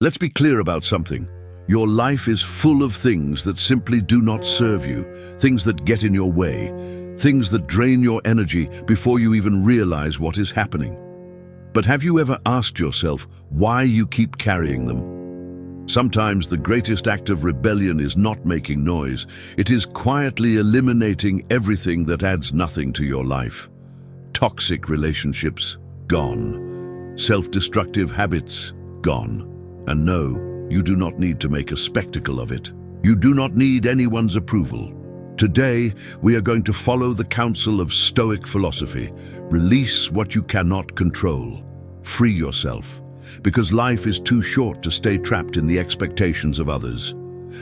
Let's be clear about something. Your life is full of things that simply do not serve you, things that get in your way, things that drain your energy before you even realize what is happening. But have you ever asked yourself why you keep carrying them? Sometimes the greatest act of rebellion is not making noise. It is quietly eliminating everything that adds nothing to your life. Toxic relationships, gone. Self-destructive habits, gone. And no, you do not need to make a spectacle of it. You do not need anyone's approval. Today, we are going to follow the counsel of Stoic philosophy. Release what you cannot control. Free yourself, because life is too short to stay trapped in the expectations of others.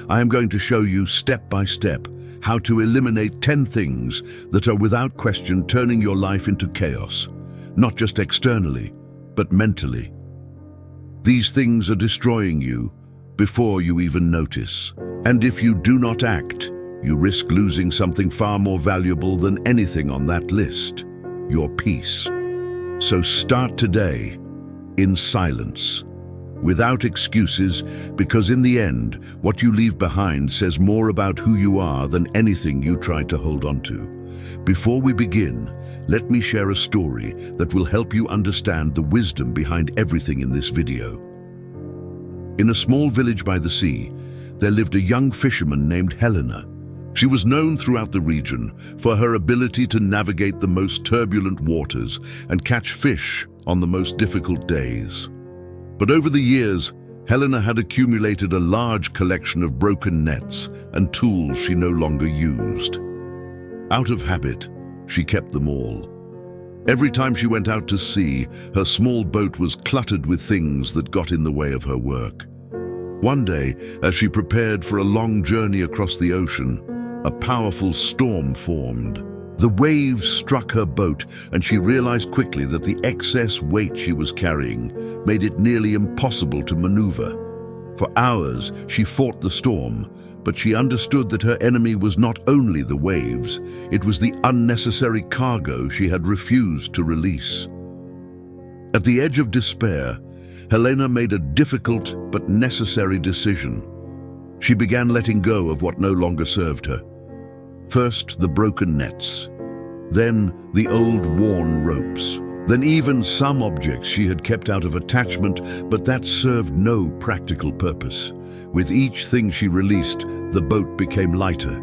I am going to show you step by step how to eliminate 10 things that are without question turning your life into chaos, not just externally, but mentally. These things are destroying you before you even notice. And if you do not act, you risk losing something far more valuable than anything on that list, your peace. So start today in silence, without excuses, because in the end, what you leave behind says more about who you are than anything you try to hold on to. Before we begin, let me share a story that will help you understand the wisdom behind everything in this video. In a small village by the sea, there lived a young fisherman named Helena. She was known throughout the region for her ability to navigate the most turbulent waters and catch fish on the most difficult days. But over the years, Helena had accumulated a large collection of broken nets and tools she no longer used. Out of habit, she kept them all. Every time she went out to sea, her small boat was cluttered with things that got in the way of her work. One day, as she prepared for a long journey across the ocean, a powerful storm formed. The waves struck her boat, and she realized quickly that the excess weight she was carrying made it nearly impossible to maneuver. For hours, she fought the storm, but she understood that her enemy was not only the waves, it was the unnecessary cargo she had refused to release. At the edge of despair, Helena made a difficult but necessary decision. She began letting go of what no longer served her. First, the broken nets, then the old worn ropes, then even some objects she had kept out of attachment, but that served no practical purpose. With each thing she released, the boat became lighter.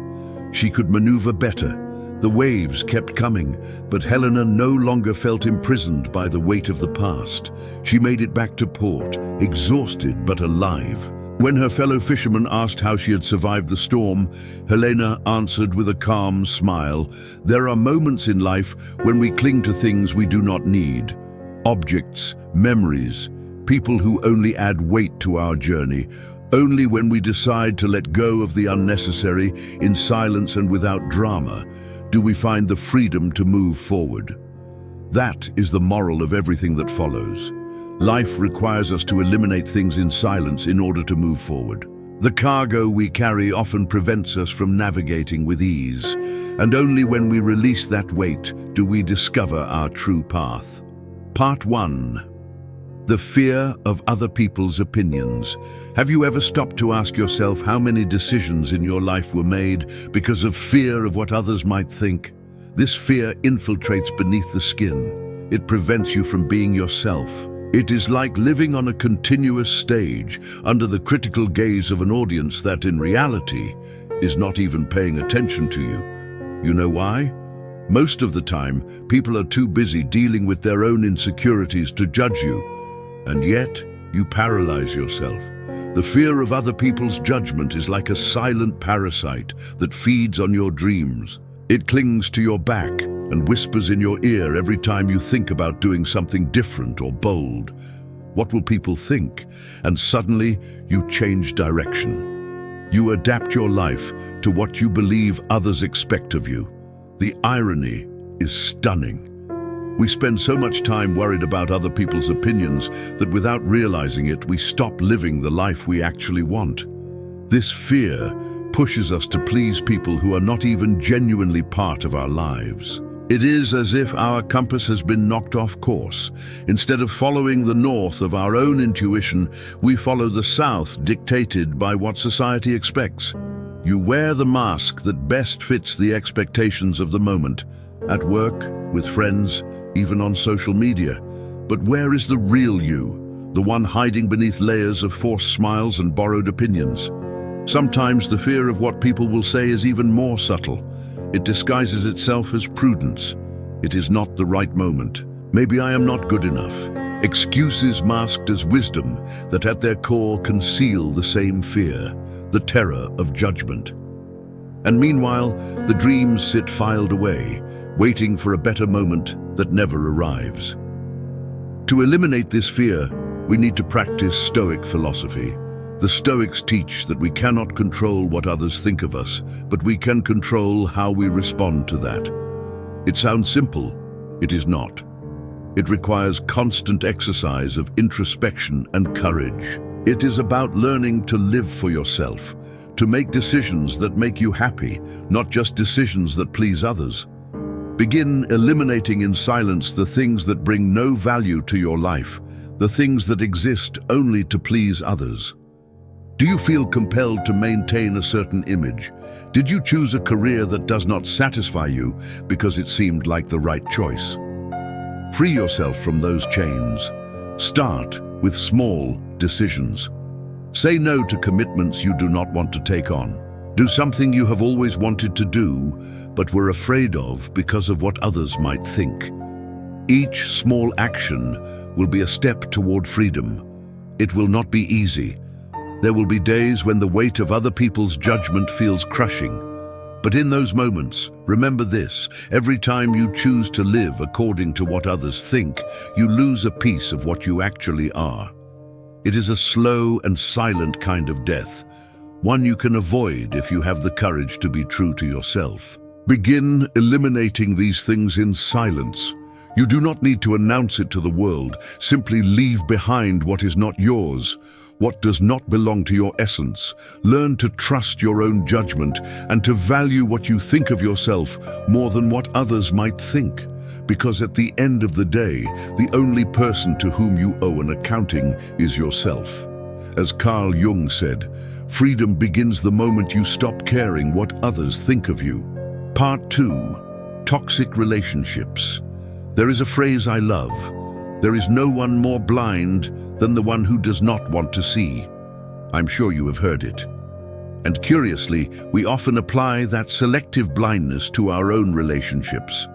She could maneuver better. The waves kept coming, but Helena no longer felt imprisoned by the weight of the past. She made it back to port, exhausted but alive. When her fellow fishermen asked how she had survived the storm, Helena answered with a calm smile, "There are moments in life when we cling to things we do not need. Objects, memories, people who only add weight to our journey. Only when we decide to let go of the unnecessary, in silence and without drama, do we find the freedom to move forward." That is the moral of everything that follows. Life requires us to eliminate things in silence in order to move forward. The cargo we carry often prevents us from navigating with ease, and only when we release that weight do we discover our true path. Part 1. The fear of other people's opinions. Have you ever stopped to ask yourself how many decisions in your life were made because of fear of what others might think? This fear infiltrates beneath the skin. It prevents you from being yourself. It is like living on a continuous stage under the critical gaze of an audience that, in reality, is not even paying attention to you. You know why? Most of the time, people are too busy dealing with their own insecurities to judge you, and yet you paralyze yourself. The fear of other people's judgment is like a silent parasite that feeds on your dreams. It clings to your back and whispers in your ear every time you think about doing something different or bold. What will people think? And suddenly, you change direction. You adapt your life to what you believe others expect of you. The irony is stunning. We spend so much time worried about other people's opinions that without realizing it, we stop living the life we actually want. This fear pushes us to please people who are not even genuinely part of our lives. It is as if our compass has been knocked off course. Instead of following the north of our own intuition, we follow the south dictated by what society expects. You wear the mask that best fits the expectations of the moment, at work, with friends, even on social media. But where is the real you, the one hiding beneath layers of forced smiles and borrowed opinions? Sometimes the fear of what people will say is even more subtle. It disguises itself as prudence. It is not the right moment. Maybe I am not good enough. Excuses masked as wisdom that at their core conceal the same fear, the terror of judgment. And meanwhile, the dreams sit filed away, waiting for a better moment that never arrives. To eliminate this fear, we need to practice Stoic philosophy. The Stoics teach that we cannot control what others think of us, but we can control how we respond to that. It sounds simple. It is not. It requires constant exercise of introspection and courage. It is about learning to live for yourself, to make decisions that make you happy, not just decisions that please others. Begin eliminating in silence the things that bring no value to your life, the things that exist only to please others. Do you feel compelled to maintain a certain image? Did you choose a career that does not satisfy you because it seemed like the right choice? Free yourself from those chains. Start with small decisions. Say no to commitments you do not want to take on. Do something you have always wanted to do, but were afraid of because of what others might think. Each small action will be a step toward freedom. It will not be easy. There will be days when the weight of other people's judgment feels crushing. But in those moments, remember this: every time you choose to live according to what others think, you lose a piece of what you actually are. It is a slow and silent kind of death, one you can avoid if you have the courage to be true to yourself. Begin eliminating these things in silence. You do not need to announce it to the world. Simply leave behind what is not yours, what does not belong to your essence. Learn to trust your own judgment and to value what you think of yourself more than what others might think. Because at the end of the day, the only person to whom you owe an accounting is yourself. As Carl Jung said, freedom begins the moment you stop caring what others think of you. Part 2. Toxic relationships. There is a phrase I love: there is no one more blind than the one who does not want to see. I'm sure you have heard it. And curiously, we often apply that selective blindness to our own relationships.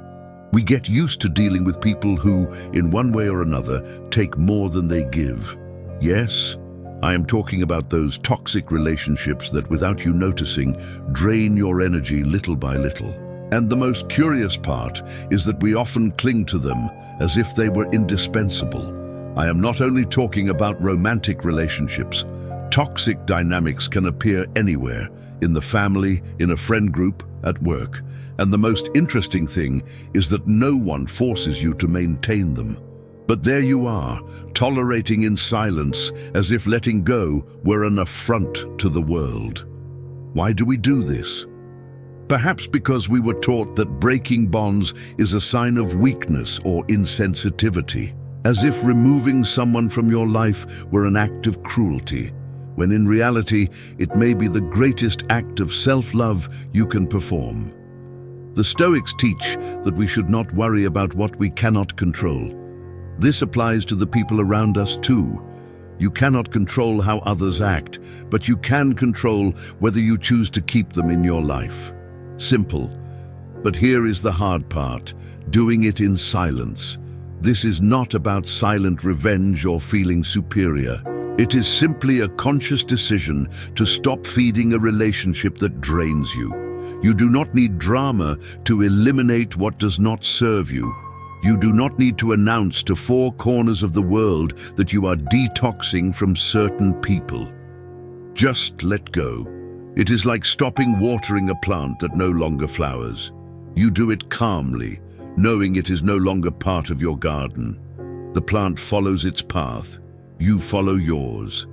We get used to dealing with people who, in one way or another, take more than they give. Yes, I am talking about those toxic relationships that, without you noticing, drain your energy little by little. And the most curious part is that we often cling to them as if they were indispensable. I am not only talking about romantic relationships. Toxic dynamics can appear anywhere: in the family, in a friend group, at work. And the most interesting thing is that no one forces you to maintain them. But there you are, tolerating in silence, as if letting go were an affront to the world. Why do we do this? Perhaps because we were taught that breaking bonds is a sign of weakness or insensitivity, as if removing someone from your life were an act of cruelty, when in reality it may be the greatest act of self-love you can perform. The Stoics teach that we should not worry about what we cannot control. This applies to the people around us too. You cannot control how others act, but you can control whether you choose to keep them in your life. Simple. But here is the hard part: doing it in silence. This is not about silent revenge or feeling superior. It is simply a conscious decision to stop feeding a relationship that drains you. You do not need drama to eliminate what does not serve you. You do not need to announce to 4 corners of the world that you are detoxing from certain people. Just let go. It is like stopping watering a plant that no longer flowers. You do it calmly, knowing it is no longer part of your garden. The plant follows its path. You follow yours.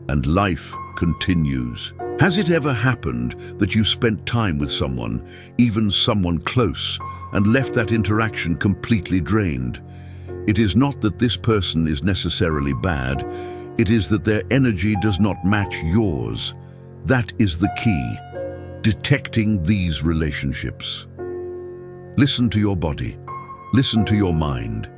And life continues. Has it ever happened that you spent time with someone, even someone close, and left that interaction completely drained? It is not that this person is necessarily bad, it is that their energy does not match yours. That is the key. Detecting these relationships. Listen to your body. Listen to your mind.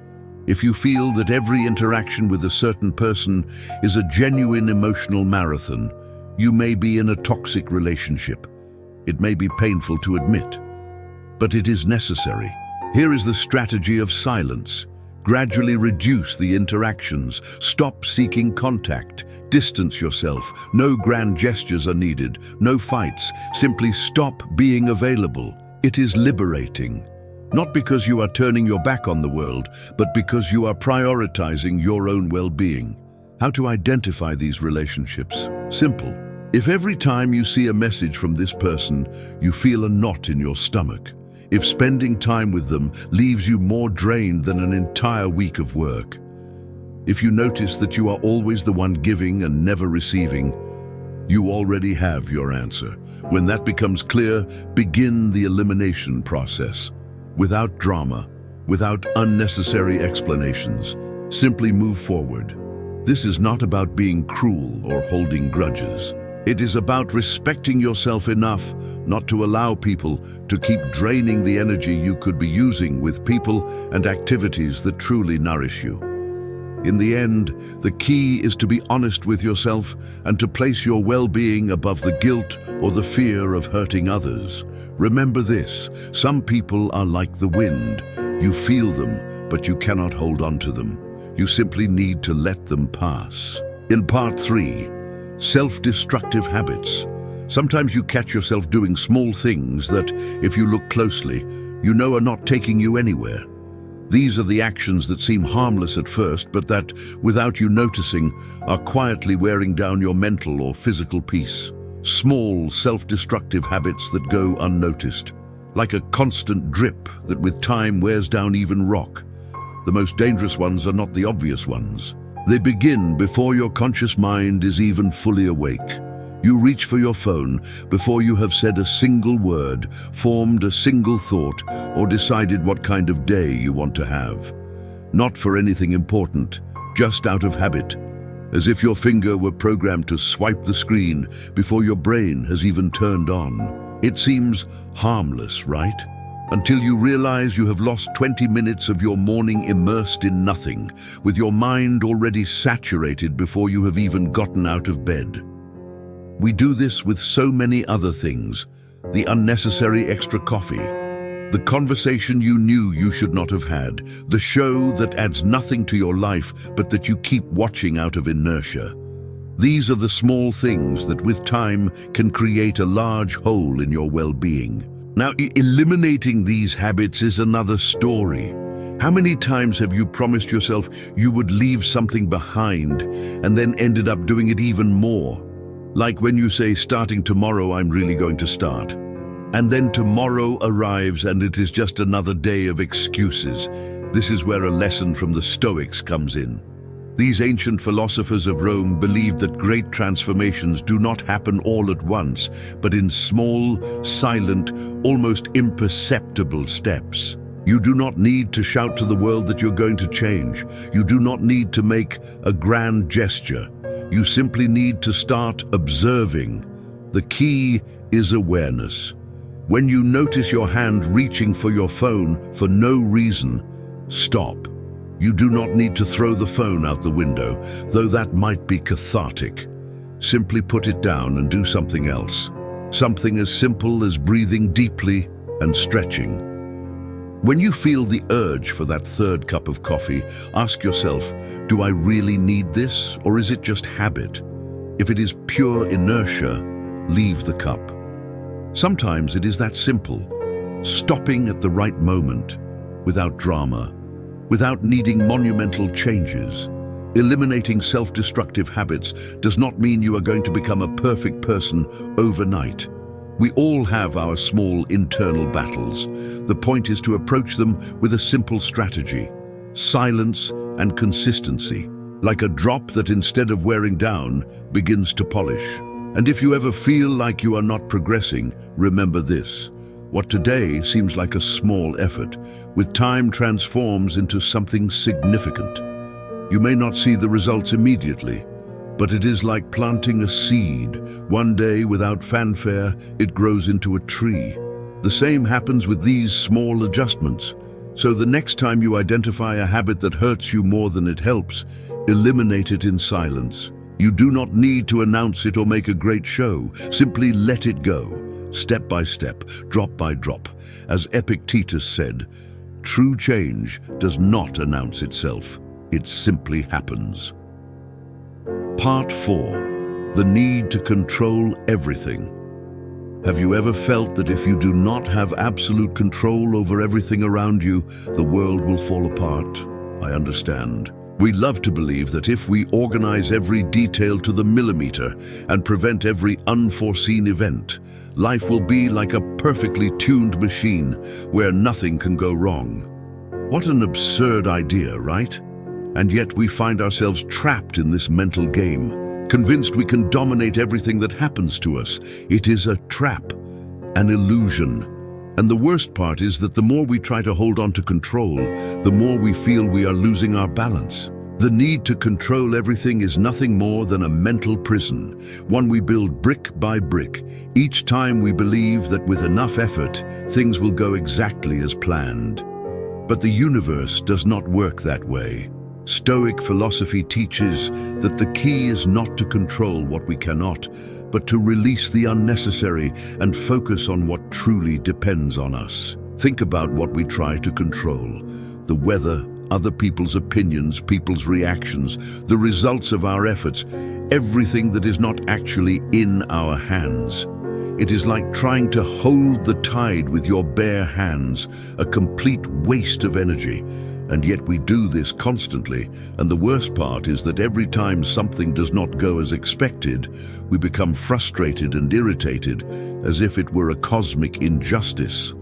If you feel that every interaction with a certain person is a genuine emotional marathon, you may be in a toxic relationship. It may be painful to admit, but it is necessary. Here is the strategy of silence. Gradually reduce the interactions. Stop seeking contact. Distance yourself. No grand gestures are needed. No fights. Simply stop being available. It is liberating. Not because you are turning your back on the world, but because you are prioritizing your own well-being. How to identify these relationships? Simple. If every time you see a message from this person, you feel a knot in your stomach, if spending time with them leaves you more drained than an entire week of work, if you notice that you are always the one giving and never receiving, you already have your answer. When that becomes clear, begin the elimination process. Without drama, without unnecessary explanations, simply move forward. This is not about being cruel or holding grudges. It is about respecting yourself enough not to allow people to keep draining the energy you could be using with people and activities that truly nourish you. In the end, the key is to be honest with yourself and to place your well-being above the guilt or the fear of hurting others. Remember this, some people are like the wind. You feel them, but you cannot hold on to them. You simply need to let them pass. In part 3, self-destructive habits. Sometimes you catch yourself doing small things that, if you look closely, you know are not taking you anywhere. These are the actions that seem harmless at first, but that, without you noticing, are quietly wearing down your mental or physical peace. Small, self-destructive habits that go unnoticed, like a constant drip that with time wears down even rock. The most dangerous ones are not the obvious ones. They begin before your conscious mind is even fully awake. You reach for your phone before you have said a single word, formed a single thought, or decided what kind of day you want to have. Not for anything important, just out of habit. As if your finger were programmed to swipe the screen before your brain has even turned on. It seems harmless, right? Until you realize you have lost 20 minutes of your morning immersed in nothing, with your mind already saturated before you have even gotten out of bed. We do this with so many other things. The unnecessary extra coffee, the conversation you knew you should not have had, the show that adds nothing to your life but that you keep watching out of inertia. These are the small things that with time can create a large hole in your well-being. Now, eliminating these habits is another story. How many times have you promised yourself you would leave something behind and then ended up doing it even more? Like when you say, starting tomorrow, I'm really going to start. And then tomorrow arrives and it is just another day of excuses. This is where a lesson from the Stoics comes in. These ancient philosophers of Rome believed that great transformations do not happen all at once, but in small, silent, almost imperceptible steps. You do not need to shout to the world that you're going to change. You do not need to make a grand gesture. You simply need to start observing. The key is awareness. When you notice your hand reaching for your phone for no reason, stop. You do not need to throw the phone out the window, though that might be cathartic. Simply put it down and do something else. Something as simple as breathing deeply and stretching. When you feel the urge for that third cup of coffee, ask yourself, do I really need this, or is it just habit? If it is pure inertia, leave the cup. Sometimes it is that simple, stopping at the right moment, without drama, without needing monumental changes. Eliminating self-destructive habits does not mean you are going to become a perfect person overnight. We all have our small internal battles. The point is to approach them with a simple strategy: silence and consistency, like a drop that instead of wearing down, begins to polish. And if you ever feel like you are not progressing, remember this. What today seems like a small effort, with time transforms into something significant. You may not see the results immediately, but it is like planting a seed. One day, without fanfare, it grows into a tree. The same happens with these small adjustments. So the next time you identify a habit that hurts you more than it helps, eliminate it in silence. You do not need to announce it or make a great show. Simply let it go. Step by step, drop by drop. As Epictetus said, true change does not announce itself. It simply happens. Part 4. The need to control everything. Have you ever felt that if you do not have absolute control over everything around you, the world will fall apart? I understand. We love to believe that if we organize every detail to the millimeter and prevent every unforeseen event, life will be like a perfectly tuned machine where nothing can go wrong. What an absurd idea, right? And yet we find ourselves trapped in this mental game, convinced we can dominate everything that happens to us. It is a trap, an illusion. And the worst part is that the more we try to hold on to control, the more we feel we are losing our balance. The need to control everything is nothing more than a mental prison, one we build brick by brick, each time we believe that with enough effort, things will go exactly as planned. But the universe does not work that way. Stoic philosophy teaches that the key is not to control what we cannot, but to release the unnecessary and focus on what truly depends on us. Think about what we try to control: the weather, other people's opinions, people's reactions, the results of our efforts, everything that is not actually in our hands. It is like trying to hold the tide with your bare hands, a complete waste of energy. And yet we do this constantly, and the worst part is that every time something does not go as expected, we become frustrated and irritated, as if it were a cosmic injustice.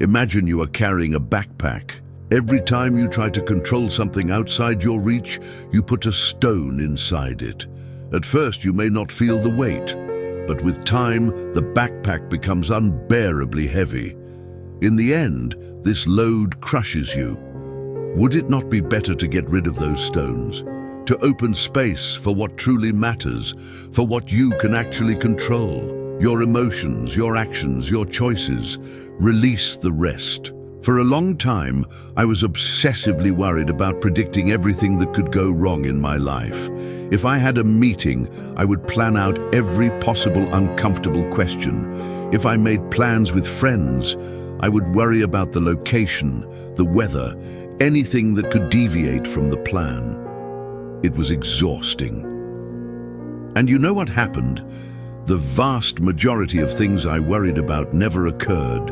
Imagine you are carrying a backpack. Every time you try to control something outside your reach, you put a stone inside it. At first you may not feel the weight, but with time, the backpack becomes unbearably heavy. In the end, this load crushes you. Would it not be better to get rid of those stones, to open space for what truly matters, for what you can actually control? Your emotions, your actions, your choices. Release the rest. For a long time, I was obsessively worried about predicting everything that could go wrong in my life. If I had a meeting, I would plan out every possible uncomfortable question. If I made plans with friends, I would worry about the location, the weather, anything that could deviate from the plan. It was exhausting. And you know what happened? The vast majority of things I worried about never occurred.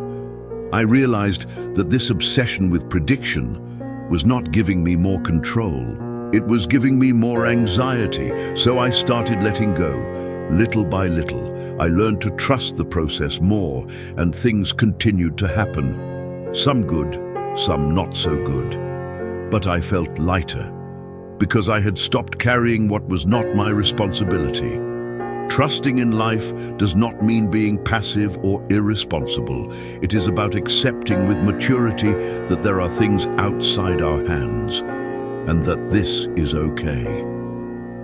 I realized that this obsession with prediction was not giving me more control. It was giving me more anxiety, so I started letting go. Little by little, I learned to trust the process more, and things continued to happen. Some good, some not so good. But I felt lighter, because I had stopped carrying what was not my responsibility. Trusting in life does not mean being passive or irresponsible. It is about accepting with maturity that there are things outside our hands, and that this is okay.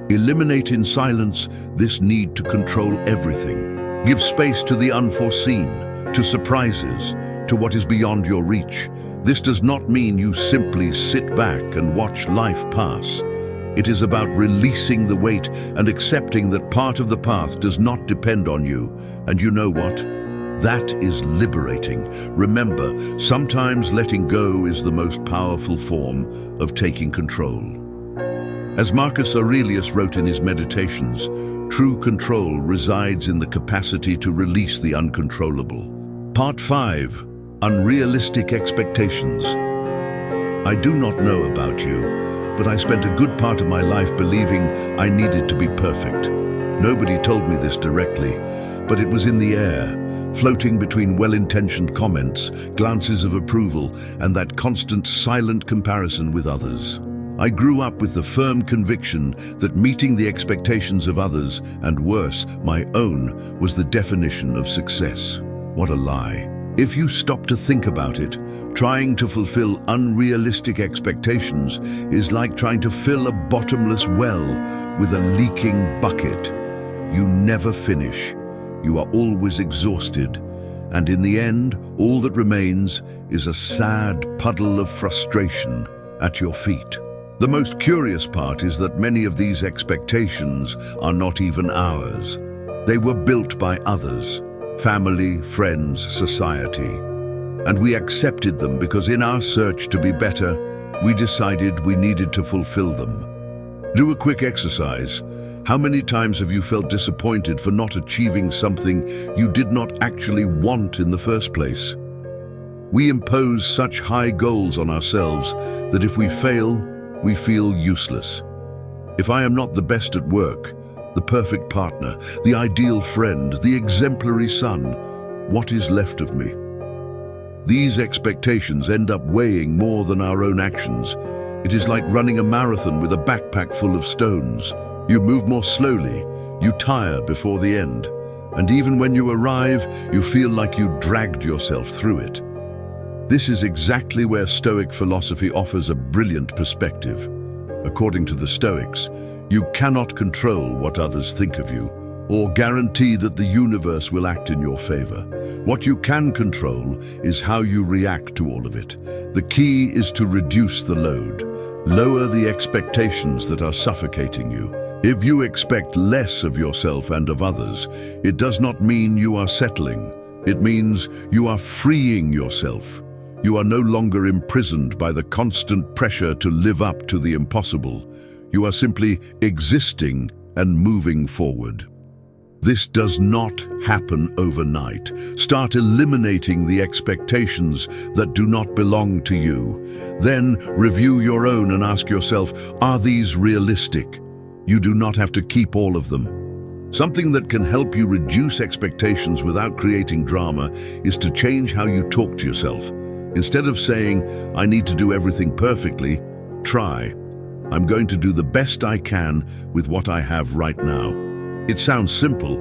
Eliminate in silence this need to control everything. Give space to the unforeseen, to surprises, to what is beyond your reach. This does not mean you simply sit back and watch life pass. It is about releasing the weight and accepting that part of the path does not depend on you. And you know what? That is liberating. Remember, sometimes letting go is the most powerful form of taking control. As Marcus Aurelius wrote in his Meditations, true control resides in the capacity to release the uncontrollable. Part 5. Unrealistic expectations. I do not know about you, but I spent a good part of my life believing I needed to be perfect. Nobody told me this directly, but it was in the air, floating between well-intentioned comments, glances of approval, and that constant silent comparison with others. I grew up with the firm conviction that meeting the expectations of others, and worse, my own, was the definition of success. What a lie. If you stop to think about it, trying to fulfill unrealistic expectations is like trying to fill a bottomless well with a leaking bucket. You never finish. You are always exhausted. And in the end, all that remains is a sad puddle of frustration at your feet. The most curious part is that many of these expectations are not even ours. They were built by others. Family, friends, society. And we accepted them because in our search to be better, we decided we needed to fulfill them. Do a quick exercise. How many times have you felt disappointed for not achieving something you did not actually want in the first place? We impose such high goals on ourselves that if we fail, we feel useless. If I am not the best at work, the perfect partner, the ideal friend, the exemplary son, what is left of me? These expectations end up weighing more than our own actions. It is like running a marathon with a backpack full of stones. You move more slowly, you tire before the end, and even when you arrive, you feel like you dragged yourself through it. This is exactly where Stoic philosophy offers a brilliant perspective. According to the Stoics, you cannot control what others think of you, or guarantee that the universe will act in your favor. What you can control is how you react to all of it. The key is to reduce the load. Lower the expectations that are suffocating you. If you expect less of yourself and of others, it does not mean you are settling. It means you are freeing yourself. You are no longer imprisoned by the constant pressure to live up to the impossible. You are simply existing and moving forward. This does not happen overnight. Start eliminating the expectations that do not belong to you. Then review your own and ask yourself, are these realistic? You do not have to keep all of them. Something that can help you reduce expectations without creating drama is to change how you talk to yourself. Instead of saying, I need to do everything perfectly, try, I'm going to do the best I can with what I have right now. It sounds simple,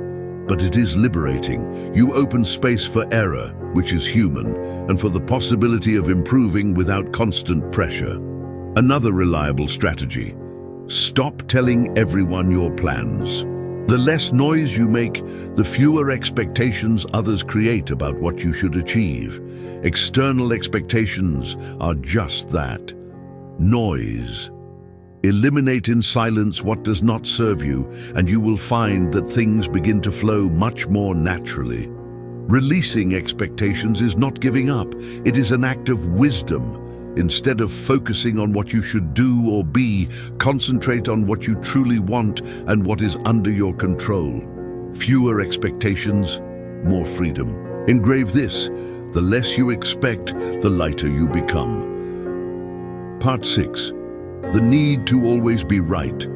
but it is liberating. You open space for error, which is human, and for the possibility of improving without constant pressure. Another reliable strategy: stop telling everyone your plans. The less noise you make, the fewer expectations others create about what you should achieve. External expectations are just that: noise. Eliminate in silence what does not serve you, and you will find that things begin to flow much more naturally. Releasing expectations is not giving up. It is an act of wisdom. Instead of focusing on what you should do or be, concentrate on what you truly want and what is under your control. Fewer expectations, more freedom. Engrave this: the less you expect, the lighter you become. Part 6. The need to always be right.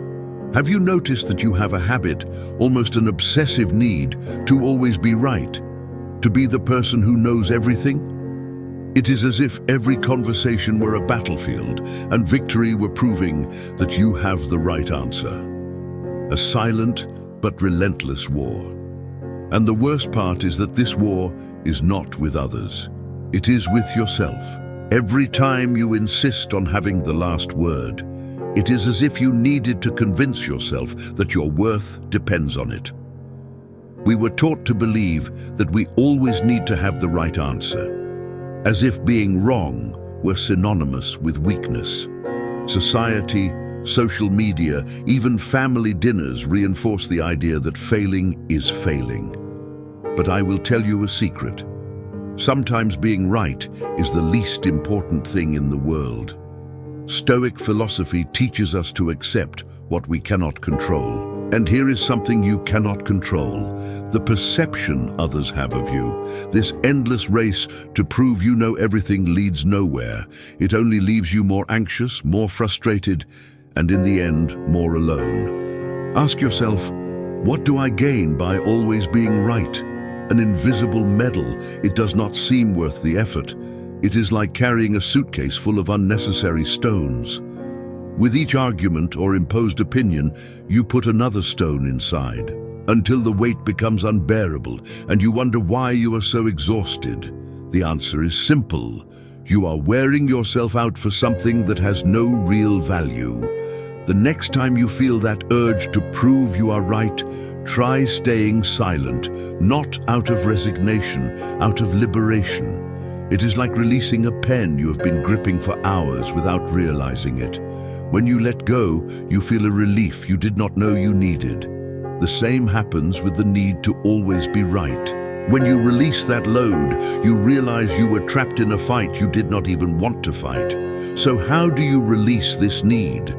Have you noticed that you have a habit, almost an obsessive need, to always be right? To be the person who knows everything? It is as if every conversation were a battlefield and victory were proving that you have the right answer. A silent but relentless war. And the worst part is that this war is not with others. It is with yourself. Every time you insist on having the last word, it is as if you needed to convince yourself that your worth depends on it. We were taught to believe that we always need to have the right answer, as if being wrong were synonymous with weakness. Society, social media, even family dinners reinforce the idea that failing is failing. But I will tell you a secret. Sometimes being right is the least important thing in the world. Stoic philosophy teaches us to accept what we cannot control. And here is something you cannot control: the perception others have of you. This endless race to prove you know everything leads nowhere. It only leaves you more anxious, more frustrated, and in the end, more alone. Ask yourself, what do I gain by always being right? An invisible medal. It does not seem worth the effort. It is like carrying a suitcase full of unnecessary stones. With each argument or imposed opinion, you put another stone inside, until the weight becomes unbearable and you wonder why you are so exhausted. The answer is simple. You are wearing yourself out for something that has no real value. The next time you feel that urge to prove you are right, try staying silent, not out of resignation, out of liberation. It is like releasing a pen you have been gripping for hours without realizing it. When you let go, you feel a relief you did not know you needed. The same happens with the need to always be right. When you release that load, you realize you were trapped in a fight you did not even want to fight. So how do you release this need?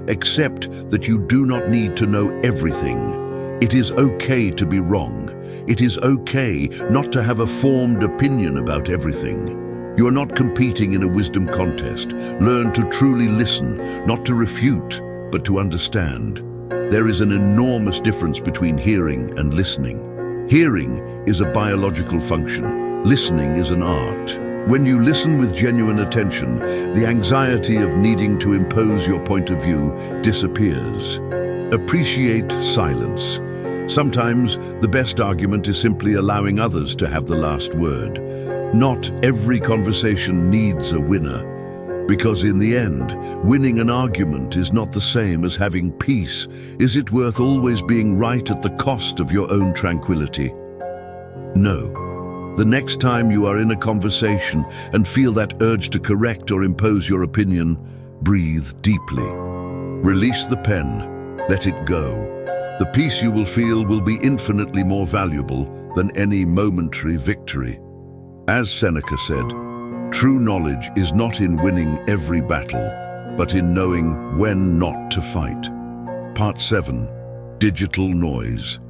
Accept that you do not need to know everything. It is okay to be wrong. It is okay not to have a formed opinion about everything. You are not competing in a wisdom contest. Learn to truly listen, not to refute, but to understand. There is an enormous difference between hearing and listening. Hearing is a biological function. Listening is an art. When you listen with genuine attention, the anxiety of needing to impose your point of view disappears. Appreciate silence. Sometimes the best argument is simply allowing others to have the last word. Not every conversation needs a winner, because in the end, winning an argument is not the same as having peace. Is it worth always being right at the cost of your own tranquility? No. The next time you are in a conversation and feel that urge to correct or impose your opinion, breathe deeply. Release the pen. Let it go. The peace you will feel will be infinitely more valuable than any momentary victory. As Seneca said, true knowledge is not in winning every battle, but in knowing when not to fight. Part 7. Digital noise.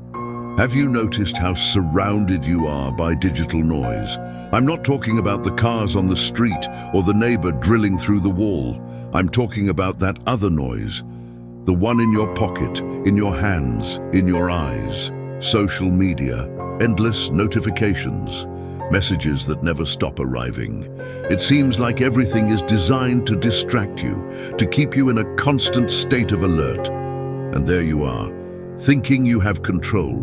Have you noticed how surrounded you are by digital noise? I'm not talking about the cars on the street or the neighbor drilling through the wall. I'm talking about that other noise, the one in your pocket, in your hands, in your eyes. Social media, endless notifications, messages that never stop arriving. It seems like everything is designed to distract you, to keep you in a constant state of alert. And there you are, thinking you have control,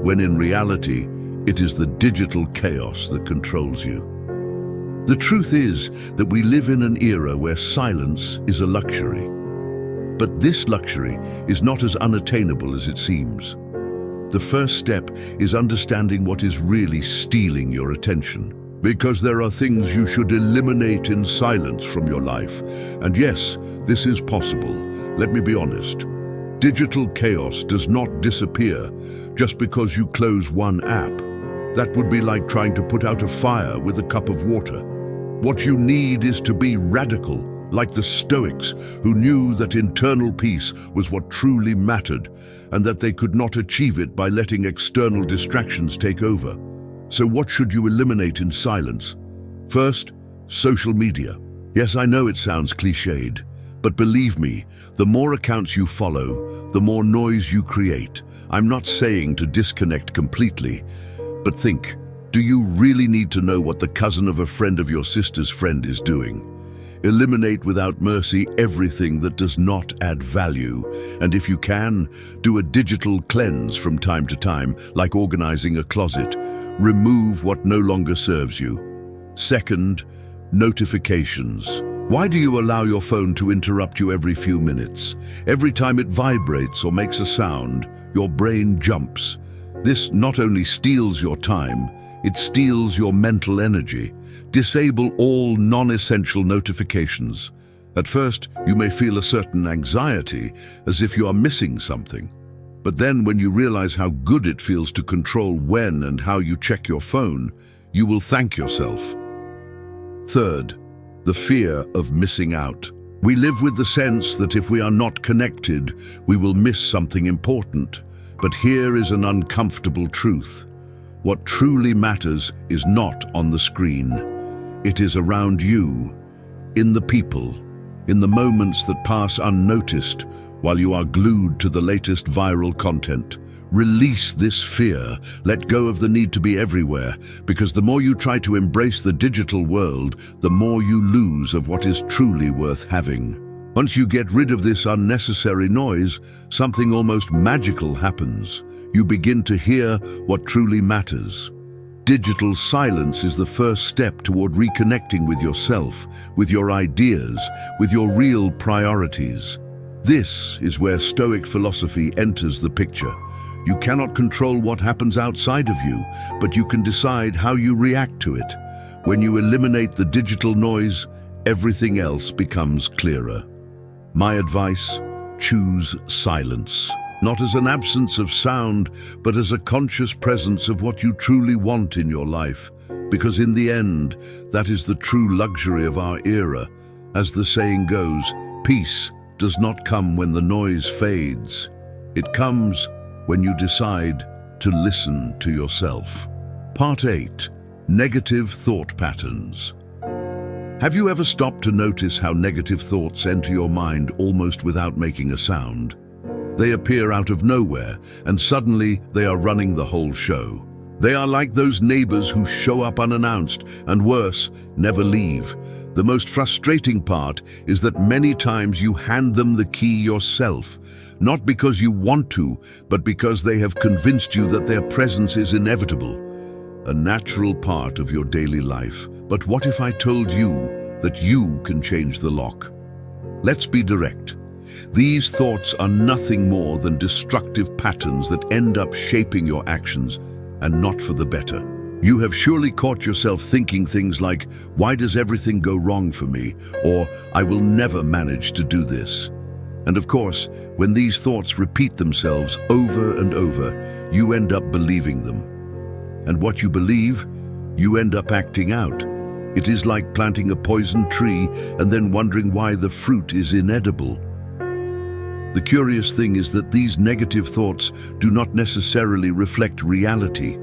when in reality, it is the digital chaos that controls you. The truth is that we live in an era where silence is a luxury. But this luxury is not as unattainable as it seems. The first step is understanding what is really stealing your attention. Because there are things you should eliminate in silence from your life. And yes, this is possible. Let me be honest. Digital chaos does not disappear just because you close one app. That would be like trying to put out a fire with a cup of water. What you need is to be radical, like the Stoics, who knew that internal peace was what truly mattered, and that they could not achieve it by letting external distractions take over. So what should you eliminate in silence? First, social media. Yes, I know it sounds cliched, but believe me, the more accounts you follow, the more noise you create. I'm not saying to disconnect completely, but think, do you really need to know what the cousin of a friend of your sister's friend is doing? Eliminate without mercy everything that does not add value. And if you can, do a digital cleanse from time to time, like organizing a closet. Remove what no longer serves you. Second, notifications. Why do you allow your phone to interrupt you every few minutes? Every time it vibrates or makes a sound, your brain jumps. This not only steals your time, it steals your mental energy. Disable all non-essential notifications. At first, you may feel a certain anxiety, as if you are missing something. But then when you realize how good it feels to control when and how you check your phone, you will thank yourself. Third, the fear of missing out. We live with the sense that if we are not connected, we will miss something important. But here is an uncomfortable truth. What truly matters is not on the screen. It is around you, in the people, in the moments that pass unnoticed while you are glued to the latest viral content. Release this fear. Let go of the need to be everywhere, because the more you try to embrace the digital world, the more you lose of what is truly worth having. Once you get rid of this unnecessary noise, something almost magical happens. You begin to hear what truly matters. Digital silence is the first step toward reconnecting with yourself, with your ideas, with your real priorities. This is where Stoic philosophy enters the picture. You cannot control what happens outside of you, but you can decide how you react to it. When you eliminate the digital noise, everything else becomes clearer. My advice: choose silence. Not as an absence of sound, but as a conscious presence of what you truly want in your life. Because in the end, that is the true luxury of our era. As the saying goes, peace does not come when the noise fades. It comes when you decide to listen to yourself. Part 8. Negative thought patterns. Have you ever stopped to notice how negative thoughts enter your mind almost without making a sound? They appear out of nowhere, and suddenly they are running the whole show. They are like those neighbors who show up unannounced, and worse, never leave. The most frustrating part is that many times you hand them the key yourself, not because you want to, but because they have convinced you that their presence is inevitable, a natural part of your daily life. But what if I told you that you can change the lock? Let's be direct. These thoughts are nothing more than destructive patterns that end up shaping your actions, and not for the better. You have surely caught yourself thinking things like, "Why does everything go wrong for me?" or "I will never manage to do this." And of course, when these thoughts repeat themselves over and over, you end up believing them. And what you believe, you end up acting out. It is like planting a poison tree and then wondering why the fruit is inedible. The curious thing is that these negative thoughts do not necessarily reflect reality,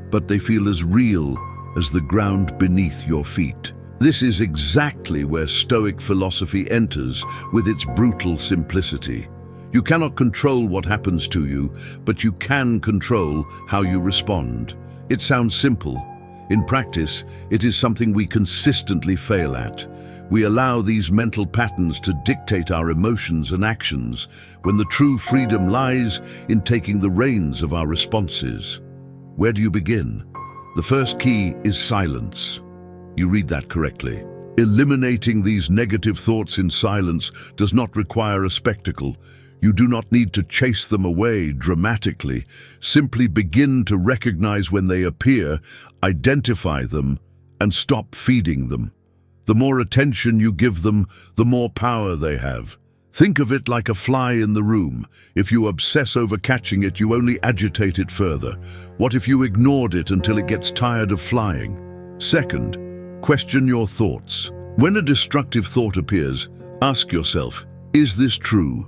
but they feel as real as the ground beneath your feet. This is exactly where Stoic philosophy enters with its brutal simplicity. You cannot control what happens to you, but you can control how you respond. It sounds simple. In practice, it is something we consistently fail at. We allow these mental patterns to dictate our emotions and actions, when the true freedom lies in taking the reins of our responses. Where do you begin? The first key is silence. You read that correctly. Eliminating these negative thoughts in silence does not require a spectacle. You do not need to chase them away dramatically. Simply begin to recognize when they appear, identify them, and stop feeding them. The more attention you give them, the more power they have. Think of it like a fly in the room. If you obsess over catching it, you only agitate it further. What if you ignored it until it gets tired of flying? Second, question your thoughts. When a destructive thought appears, ask yourself, is this true?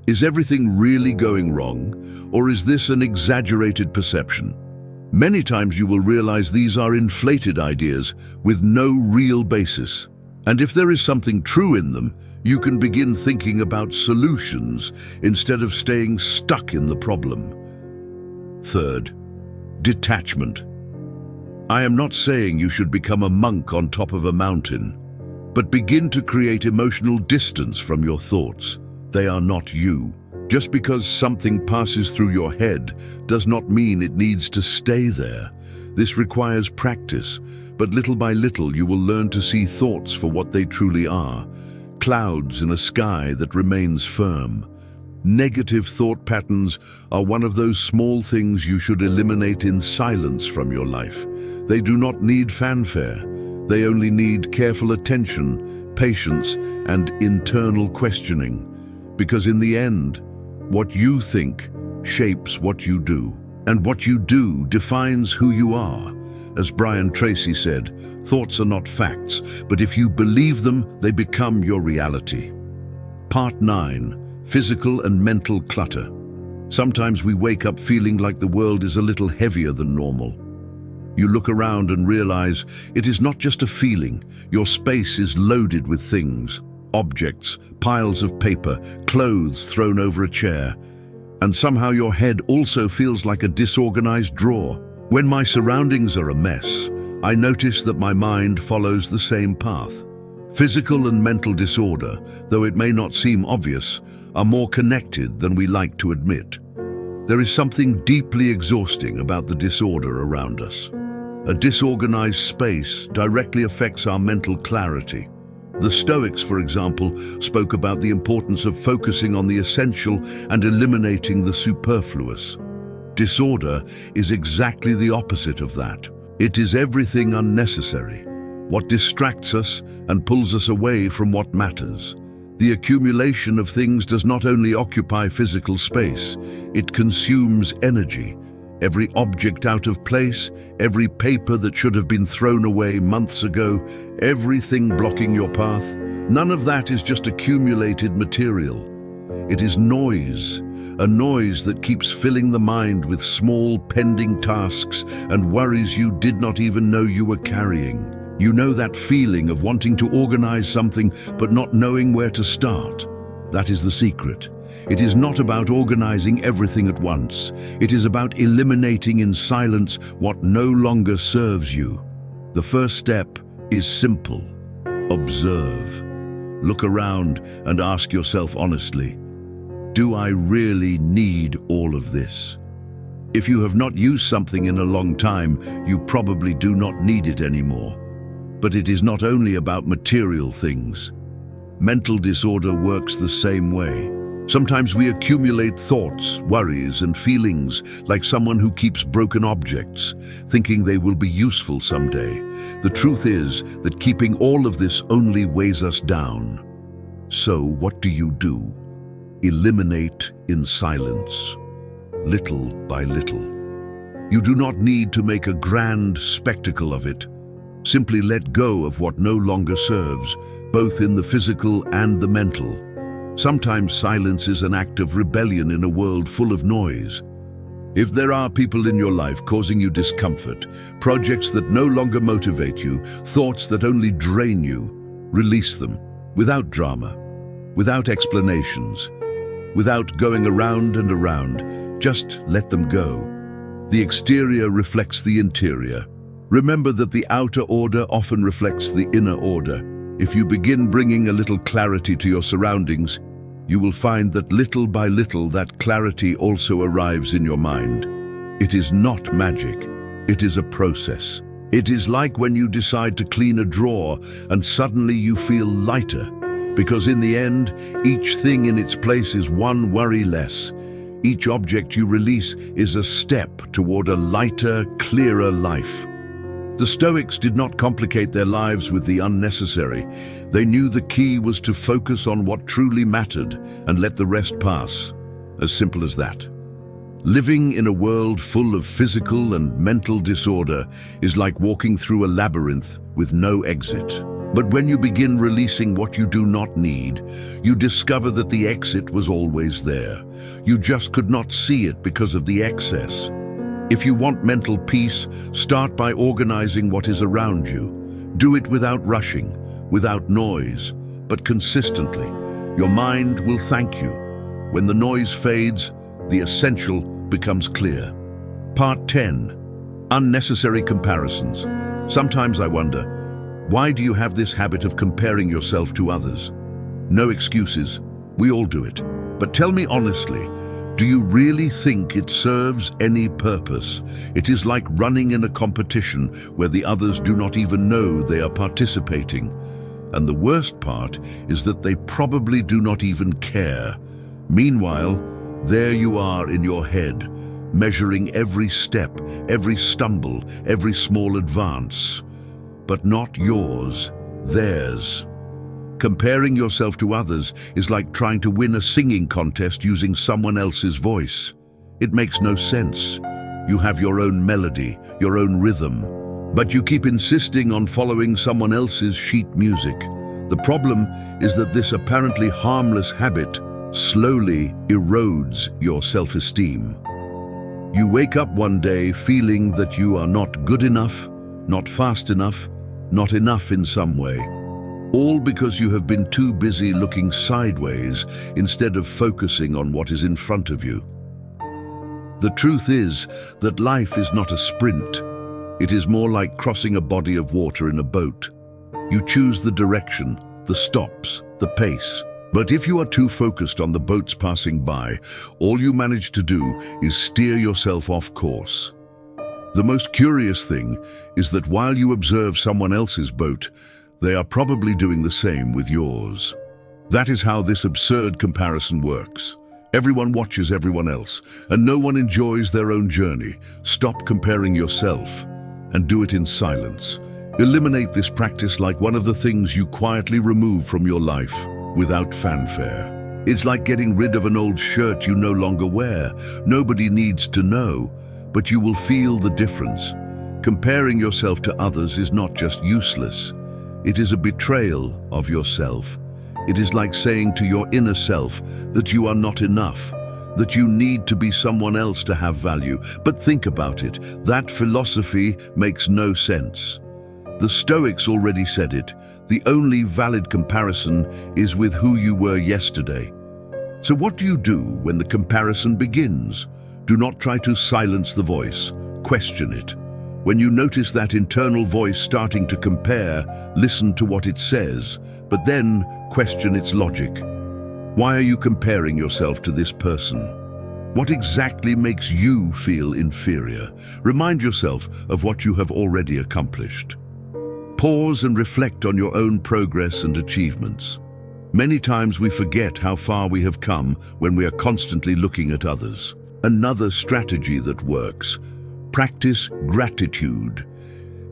Is everything really going wrong? Or is this an exaggerated perception? Many times you will realize these are inflated ideas with no real basis. And if there is something true in them, you can begin thinking about solutions instead of staying stuck in the problem. Third, detachment. I am not saying you should become a monk on top of a mountain, but begin to create emotional distance from your thoughts. They are not you. Just because something passes through your head does not mean it needs to stay there. This requires practice, but little by little you will learn to see thoughts for what they truly are, clouds in a sky that remains firm. Negative thought patterns are one of those small things you should eliminate in silence from your life. They do not need fanfare. They only need careful attention, patience, and internal questioning. Because in the end, what you think shapes what you do, and what you do defines who you are. As Brian Tracy said, thoughts are not facts, but if you believe them, they become your reality. Part 9. Physical and mental clutter. Sometimes we wake up feeling like the world is a little heavier than normal. You look around and realize it is not just a feeling. Your space is loaded with things. Objects, piles of paper, clothes thrown over a chair. And somehow your head also feels like a disorganized drawer. When my surroundings are a mess, I notice that my mind follows the same path. Physical and mental disorder, though it may not seem obvious, are more connected than we like to admit. There is something deeply exhausting about the disorder around us. A disorganized space directly affects our mental clarity. The Stoics, for example, spoke about the importance of focusing on the essential and eliminating the superfluous. Disorder is exactly the opposite of that. It is everything unnecessary, what distracts us and pulls us away from what matters. The accumulation of things does not only occupy physical space, it consumes energy. Every object out of place, every paper that should have been thrown away months ago, everything blocking your path, none of that is just accumulated material. It is noise, a noise that keeps filling the mind with small pending tasks and worries you did not even know you were carrying. You know that feeling of wanting to organize something but not knowing where to start. That is the secret. It is not about organizing everything at once. It is about eliminating in silence what no longer serves you. The first step is simple. Observe. Look around and ask yourself honestly, do I really need all of this? If you have not used something in a long time, you probably do not need it anymore. But it is not only about material things. Mental disorder works the same way. Sometimes we accumulate thoughts, worries, and feelings like someone who keeps broken objects, thinking they will be useful someday. The truth is that keeping all of this only weighs us down. So what do? Eliminate in silence, little by little. You do not need to make a grand spectacle of it. Simply let go of what no longer serves, both in the physical and the mental. Sometimes silence is an act of rebellion in a world full of noise. If there are people in your life causing you discomfort, projects that no longer motivate you, thoughts that only drain you, release them, without drama, without explanations, without going around and around. Just let them go. The exterior reflects the interior. Remember that the outer order often reflects the inner order. If you begin bringing a little clarity to your surroundings, you will find that little by little that clarity also arrives in your mind. It is not magic. It is a process. It is like when you decide to clean a drawer and suddenly you feel lighter, because in the end, each thing in its place is one worry less. Each object you release is a step toward a lighter, clearer life. The Stoics did not complicate their lives with the unnecessary. They knew the key was to focus on what truly mattered and let the rest pass. As simple as that. Living in a world full of physical and mental disorder is like walking through a labyrinth with no exit. But when you begin releasing what you do not need, you discover that the exit was always there. You just could not see it because of the excess. If you want mental peace, start by organizing what is around you. Do it without rushing, without noise, but consistently. Your mind will thank you. When the noise fades, the essential becomes clear. Part 10. Unnecessary comparisons. Sometimes I wonder, why do you have this habit of comparing yourself to others? No excuses. We all do it. But tell me honestly, do you really think it serves any purpose? It is like running in a competition where the others do not even know they are participating. And the worst part is that they probably do not even care. Meanwhile, there you are in your head, measuring every step, every stumble, every small advance. But not yours, theirs. Comparing yourself to others is like trying to win a singing contest using someone else's voice. It makes no sense. You have your own melody, your own rhythm, but you keep insisting on following someone else's sheet music. The problem is that this apparently harmless habit slowly erodes your self-esteem. You wake up one day feeling that you are not good enough, not fast enough, not enough in some way. All because you have been too busy looking sideways instead of focusing on what is in front of you. The truth is that life is not a sprint. It is more like crossing a body of water in a boat. You choose the direction, the stops, the pace. But if you are too focused on the boats passing by, all you manage to do is steer yourself off course. The most curious thing is that while you observe someone else's boat, they are probably doing the same with yours. That is how this absurd comparison works. Everyone watches everyone else, and no one enjoys their own journey. Stop comparing yourself, and do it in silence. Eliminate this practice like one of the things you quietly remove from your life, without fanfare. It's like getting rid of an old shirt you no longer wear. Nobody needs to know, but you will feel the difference. Comparing yourself to others is not just useless. It is a betrayal of yourself. It is like saying to your inner self that you are not enough, that you need to be someone else to have value. But think about it, that philosophy makes no sense. The Stoics already said it. The only valid comparison is with who you were yesterday. So what do you do when the comparison begins? Do not try to silence the voice. Question it. When you notice that internal voice starting to compare, listen to what it says, but then question its logic. Why are you comparing yourself to this person? What exactly makes you feel inferior? Remind yourself of what you have already accomplished. Pause and reflect on your own progress and achievements. Many times we forget how far we have come when we are constantly looking at others. Another strategy that works: practice gratitude.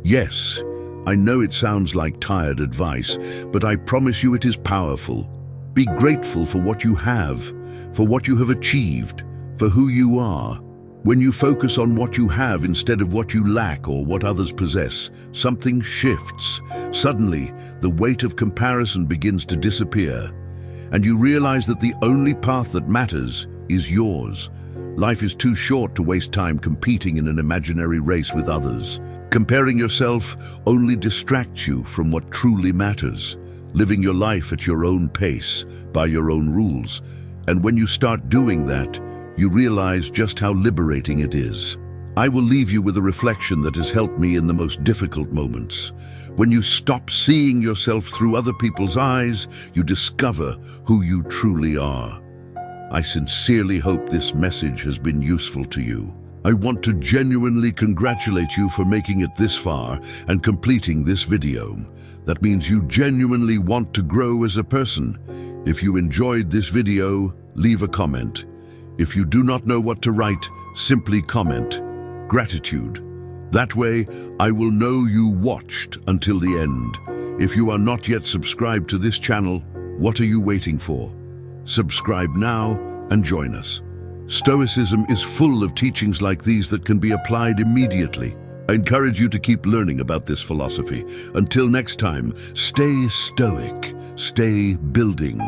Yes, I know it sounds like tired advice, but I promise you it is powerful. Be grateful for what you have, for what you have achieved, for who you are. When you focus on what you have instead of what you lack or what others possess, something shifts. Suddenly, the weight of comparison begins to disappear, and you realize that the only path that matters is yours. Life is too short to waste time competing in an imaginary race with others. Comparing yourself only distracts you from what truly matters, living your life at your own pace, by your own rules. And when you start doing that, you realize just how liberating it is. I will leave you with a reflection that has helped me in the most difficult moments. When you stop seeing yourself through other people's eyes, you discover who you truly are. I sincerely hope this message has been useful to you. I want to genuinely congratulate you for making it this far and completing this video. That means you genuinely want to grow as a person. If you enjoyed this video, leave a comment. If you do not know what to write, simply comment gratitude. That way, I will know you watched until the end. If you are not yet subscribed to this channel, what are you waiting for? Subscribe now and join us. Stoicism is full of teachings like these that can be applied immediately. I encourage you to keep learning about this philosophy. Until next time, stay stoic, stay building.